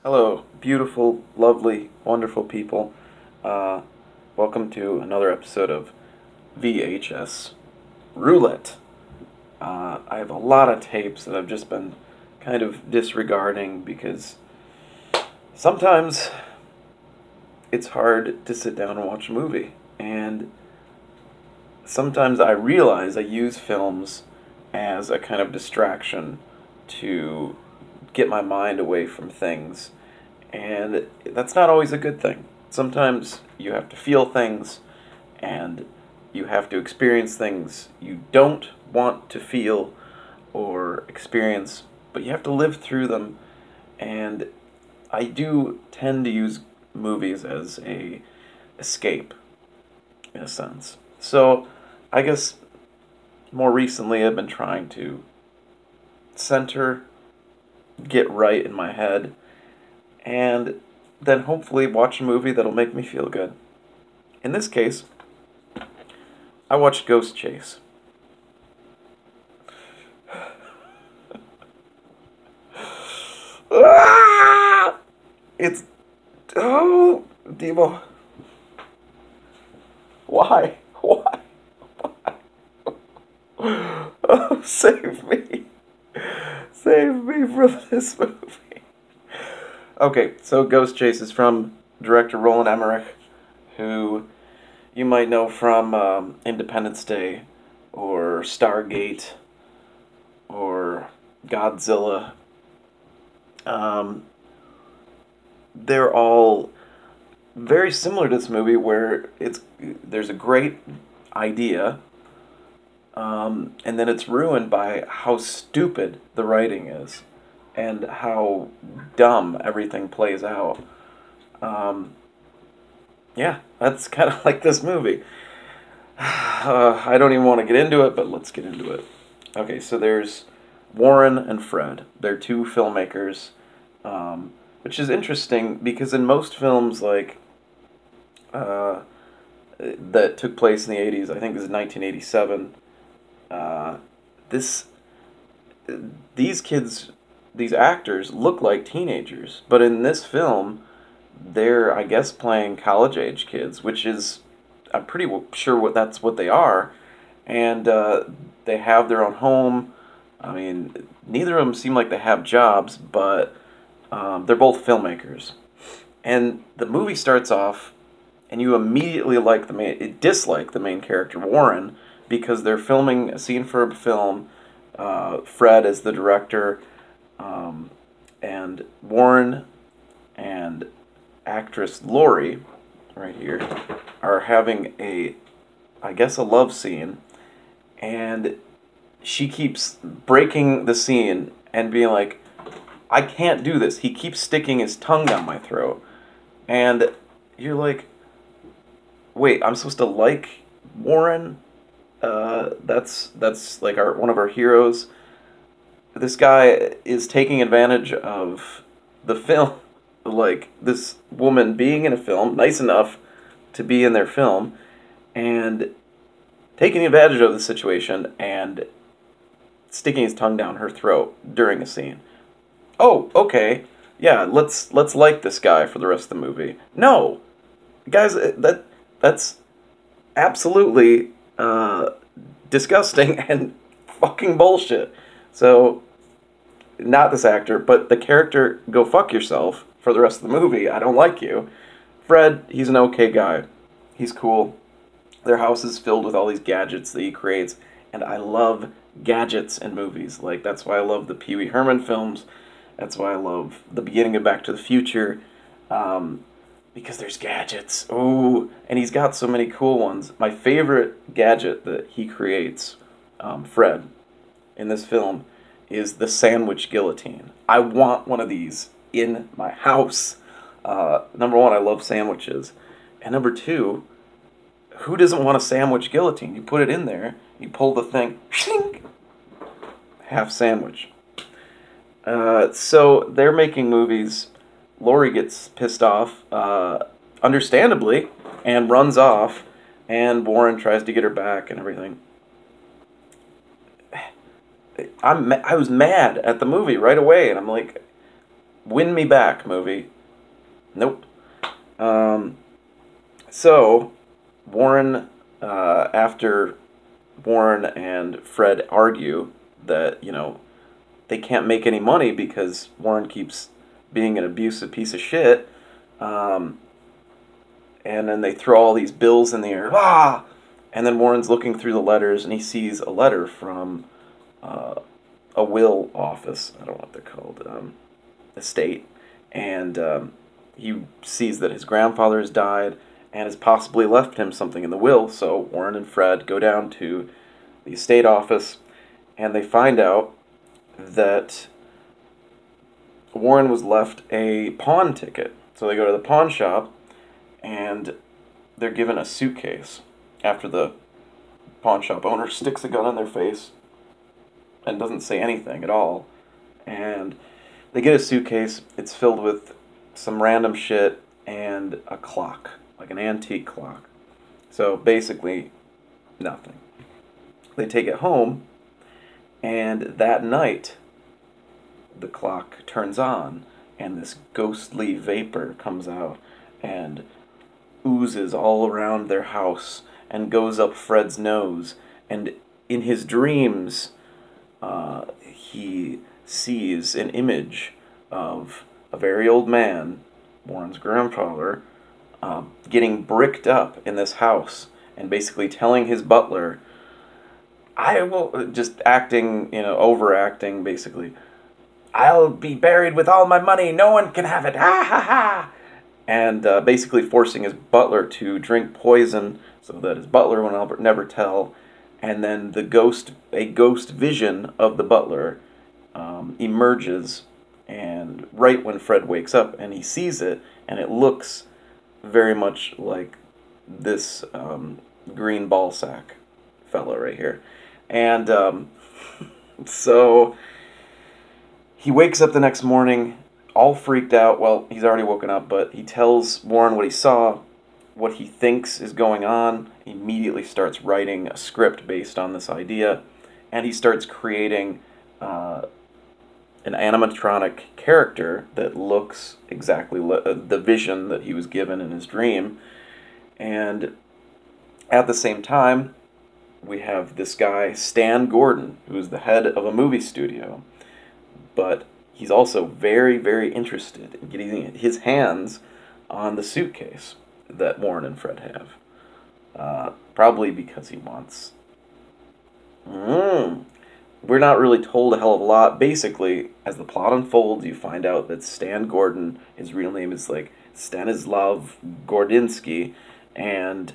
Hello, beautiful, lovely, wonderful people. Uh, Welcome to another episode of VHS Roulette. I have a lot of tapes that I've just been kind of disregarding because sometimes it's hard to sit down and watch a movie. And sometimes I realize I use films as a kind of distraction to get my mind away from things. And that's not always a good thing. Sometimes you have to feel things and you have to experience things you don't want to feel or experience, but you have to live through them. And I do tend to use movies as a escape in a sense. So I guess more recently I've been trying to center, get right in my head, and then hopefully watch a movie that'll make me feel good. In this case, I watched Ghost Chase. Ah! It's... Oh, Demo. Why? Why? Oh, save me. Save me from this movie. Okay, so Ghost Chase is from director Roland Emmerich, who you might know from Independence Day, or Stargate, or Godzilla. Um, they're all very similar to this movie, where there's a great idea, and then it's ruined by how stupid the writing is, and how dumb everything plays out. Um, yeah, that's kind of like this movie. I don't even want to get into it, but let's get into it. Okay, so there's Warren and Fred. They're two filmmakers, which is interesting because in most films, like, that took place in the 80s, I think this is 1987, this these kids, these actors look like teenagers, but in this film, they're, I guess, playing college age kids, which is, I'm pretty sure that's what they are, and they have their own home. I mean, neither of them seem like they have jobs, but they're both filmmakers. And the movie starts off, and you immediately dislike the main character, Warren, because they're filming a scene for a film. Fred is the director, and Warren and actress Lori, right here, are having I guess, a love scene, and she keeps breaking the scene and being like, I can't do this. He keeps sticking his tongue down my throat. And you're like, wait, I'm supposed to like Warren? That's like one of our heroes. This guy is taking advantage of the film, like this woman being in a film, nice enough to be in their film, and taking advantage of the situation and sticking his tongue down her throat during a scene. Oh, okay, yeah, let's like this guy for the rest of the movie. No, guys, that's absolutely disgusting and fucking bullshit. So, not this actor, but the character, go fuck yourself for the rest of the movie. I don't like you. Fred, he's an okay guy. He's cool. Their house is filled with all these gadgets that he creates, and I love gadgets in movies. Like, that's why I love the Pee Wee Herman films. That's why I love the beginning of Back to the Future. Because there's gadgets. Oh, and he's got so many cool ones. My favorite gadget that he creates, Fred, in this film, is the sandwich guillotine. I want one of these in my house. Number one, I love sandwiches. And number two, who doesn't want a sandwich guillotine? You put it in there, you pull the thing, shink, half sandwich. So they're making movies. Lori gets pissed off, understandably, and runs off, and Warren tries to get her back and everything. I was mad at the movie right away, and I'm like, Win me back, movie. Nope. So, Warren, after Warren and Fred argue that, they can't make any money because Warren keeps being an abusive piece of shit, and then they throw all these bills in the air. Ah! And then Warren's looking through the letters, and he sees a letter from a will office. I don't know what they're called. Estate. And he sees that his grandfather has died and has possibly left him something in the will. So Warren and Fred go down to the estate office, and they find out that Warren was left a pawn ticket. So they go to the pawn shop, and they're given a suitcase after the pawn shop owner sticks a gun in their face and doesn't say anything at all. And they get a suitcase. It's filled with some random shit and a clock, like an antique clock. So basically, nothing. They take it home, and that night, the clock turns on, and this ghostly vapor comes out and oozes all around their house and goes up Fred's nose. And in his dreams, he sees an image of a very old man, Warren's grandfather, getting bricked up in this house and basically telling his butler, I will, just acting, overacting, basically, I'll be buried with all my money, no one can have it, ha ha ha! And basically forcing his butler to drink poison so that his butler will never tell. And then a ghost vision of the butler emerges, and right when Fred wakes up and he sees it, and it looks very much like this green ballsack fella right here. And so he wakes up the next morning all freaked out. Well, he's already woken up, but he tells Warren what he saw, what he thinks is going on. He immediately starts writing a script based on this idea, and he starts creating an animatronic character that looks exactly the vision that he was given in his dream. And at the same time, we have this guy, Stan Gordon, who is the head of a movie studio, but he's also very, very interested in getting his hands on the suitcase that Warren and Fred have. Probably because he wants... We're not really told a hell of a lot. Basically, as the plot unfolds, you find out that Stan Gordon, his real name is like Stanislav Gordinsky, and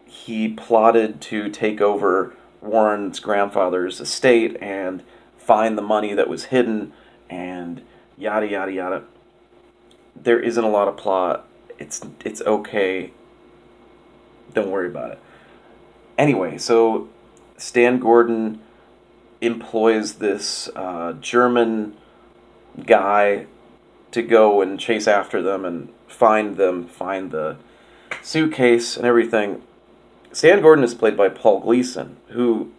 he plotted to take over Warren's grandfather's estate and find the money that was hidden, and yada yada yada. There isn't a lot of plot. It's okay. Don't worry about it. Anyway, so Stan Gordon employs this German guy to go and chase after them and find the suitcase and everything. Stan Gordon is played by Paul Gleason, who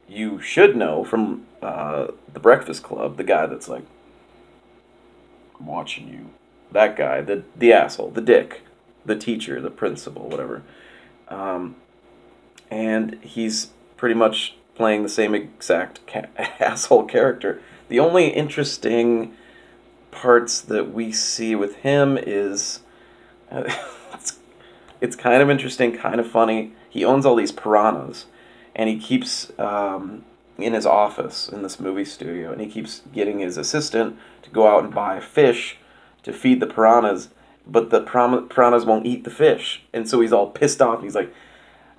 you should know from The Breakfast Club, the guy that's like, I'm watching you. That guy, the asshole, the dick, the teacher, the principal, whatever. And he's pretty much playing the same exact asshole character. The only interesting parts that we see with him is... it's kind of interesting, kind of funny. He owns all these piranhas, and he keeps... in his office in this movie studio, and he keeps getting his assistant to go out and buy fish to feed the piranhas, but the piranhas won't eat the fish, and so he's all pissed off, and he's like,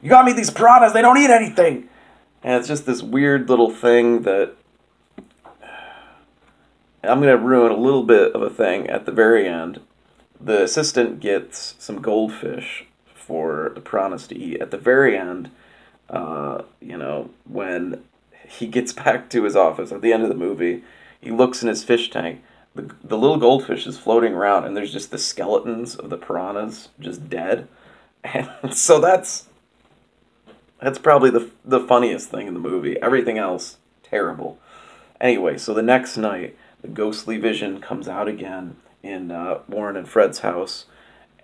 you got me these piranhas, they don't eat anything! And it's just this weird little thing that... I'm going to ruin a little bit of a thing at the very end. The assistant gets some goldfish for the piranhas to eat. At the very end, when he gets back to his office at the end of the movie, he looks in his fish tank. The little goldfish is floating around, and there's just the skeletons of the piranhas just dead. And so that's probably the funniest thing in the movie. Everything else, terrible. Anyway, so the next night, the ghostly vision comes out again in Warren and Fred's house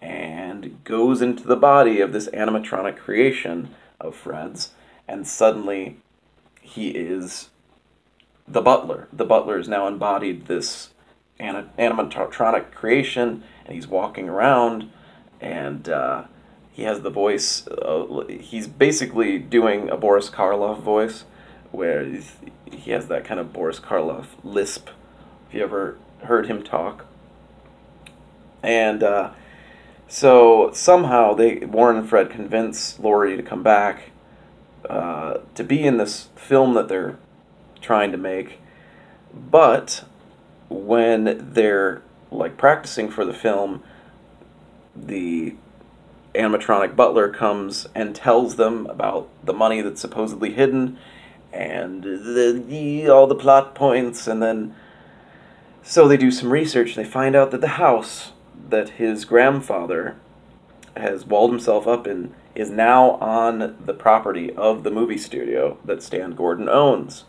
and goes into the body of this animatronic creation of Fred's, and suddenly he is the butler. The butler has now embodied this animatronic creation, and he's walking around, and he has the voice. He's basically doing a Boris Karloff voice, where he has that kind of Boris Karloff lisp. If you ever heard him talk, and so somehow Warren and Fred convince Laurie to come back to be in this film that they're trying to make, but when they're like practicing for the film, the animatronic butler comes and tells them about the money that's supposedly hidden and all the plot points, and then so they do some research and they find out that the house that his grandfather has walled himself up in is now on the property of the movie studio that Stan Gordon owns.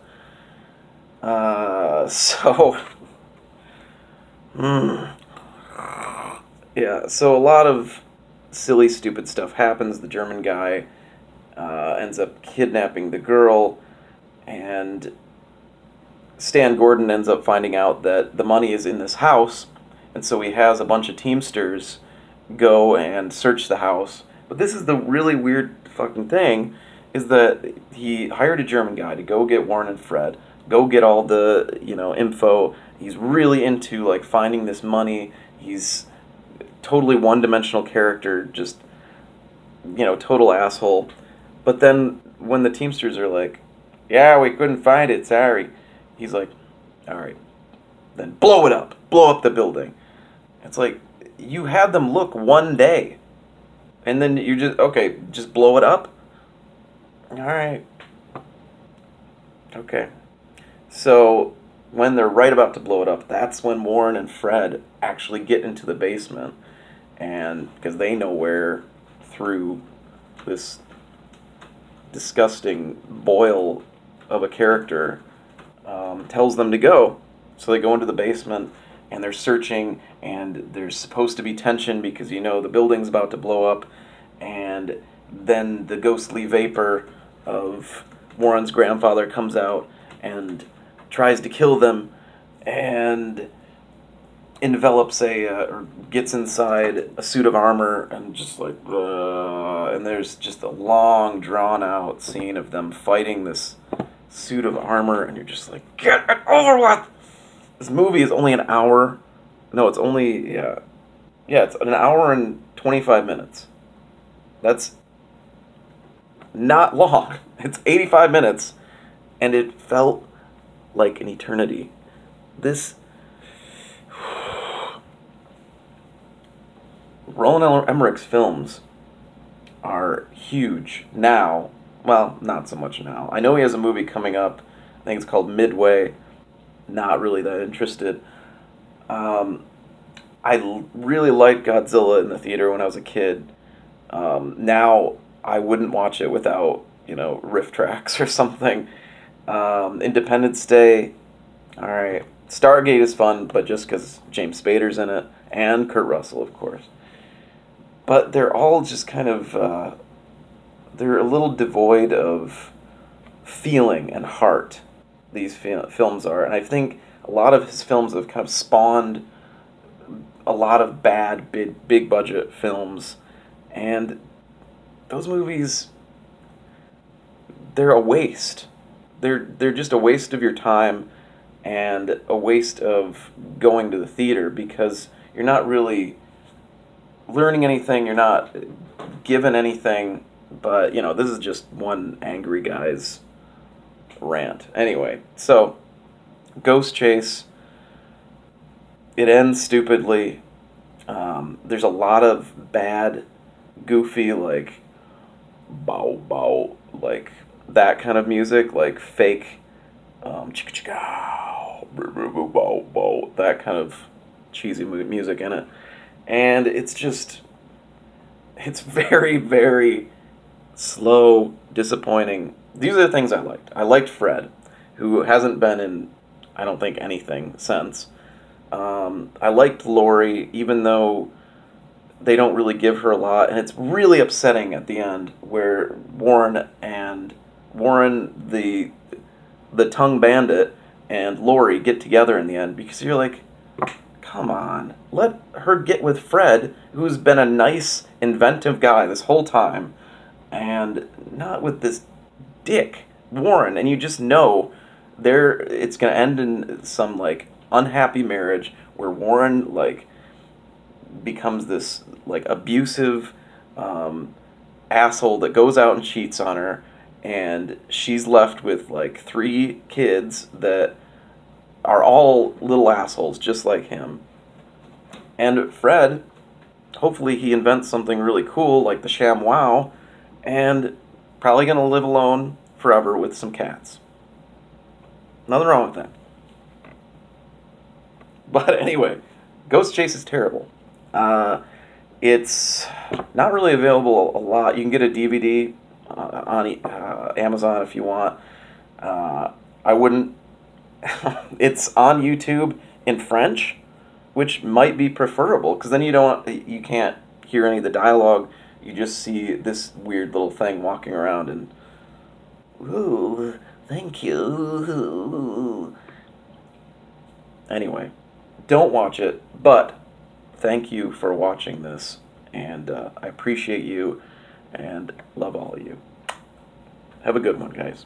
Yeah, so a lot of silly, stupid stuff happens. The German guy ends up kidnapping the girl, and Stan Gordon ends up finding out that the money is in this house, and so he has a bunch of Teamsters go and search the house. But this is the really weird fucking thing, is that he hired a German guy to go get Warren and Fred, go get all the, info. He's really into, like, finding this money. He's totally one-dimensional character, just, total asshole. But then when the Teamsters are like, yeah, we couldn't find it, sorry, he's like, alright, then blow it up. Blow up the building. It's like, you had them look one day, and then you just blow it up? Alright. Okay. So, when they're right about to blow it up, that's when Warren and Fred actually get into the basement, and because they know where, through this disgusting boil of a character tells them to go. So they go into the basement, and they're searching, and there's supposed to be tension because the building's about to blow up, and then the ghostly vapor of Warren's grandfather comes out and tries to kill them, and envelops or gets inside a suit of armor, and just like, and there's just a long, drawn-out scene of them fighting this suit of armor, and you're just like, get it over with! This movie is only an hour. No, it's only, yeah, it's an hour and 25 minutes. That's not long. It's 85 minutes, and it felt like an eternity. Roland Emmerich's films are huge now. Well, not so much now. I know he has a movie coming up. I think it's called Midway. Not really that interested. I really liked Godzilla in the theater when I was a kid. Now I wouldn't watch it without, riff tracks or something. Independence Day, alright. Stargate is fun, but just because James Spader's in it, and Kurt Russell, of course. But they're all just kind of, they're a little devoid of feeling and heart, these films are. And I think a lot of his films have kind of spawned a lot of bad, big budget films. And those movies, they're a waste. They're just a waste of your time and a waste of going to the theater, because you're not really learning anything, you're not given anything, but, this is just one angry guy's rant. Anyway, so, Ghost Chase, it ends stupidly. There's a lot of bad, goofy, like, bow, bow, like, that kind of music, like fake, chicka chicka, bow, bow, that kind of cheesy music in it. And it's very, very slow, disappointing. These are the things I liked. I liked Fred, who hasn't been in I don't think anything since. I liked Lori, even though they don't really give her a lot, and it's really upsetting at the end where Warren, the tongue bandit, and Lori get together in the end, because you're like, come on, let her get with Fred, who's been a nice, inventive guy this whole time, and not with this dick Warren. And you just know it's gonna end in some like unhappy marriage where Warren like becomes this like abusive asshole that goes out and cheats on her, and she's left with like 3 kids that are all little assholes just like him. And Fred, hopefully he invents something really cool like the ShamWow, and probably gonna live alone forever with some cats. Nothing wrong with that. But anyway, Ghost Chase is terrible. It's not really available a lot. You can get a DVD on Amazon if you want. I wouldn't. It's on YouTube in French, which might be preferable, because then you can't hear any of the dialogue. You just see this weird little thing walking around and, ooh, thank you. Anyway, don't watch it, but thank you for watching this, and I appreciate you and love all of you. Have a good one, guys.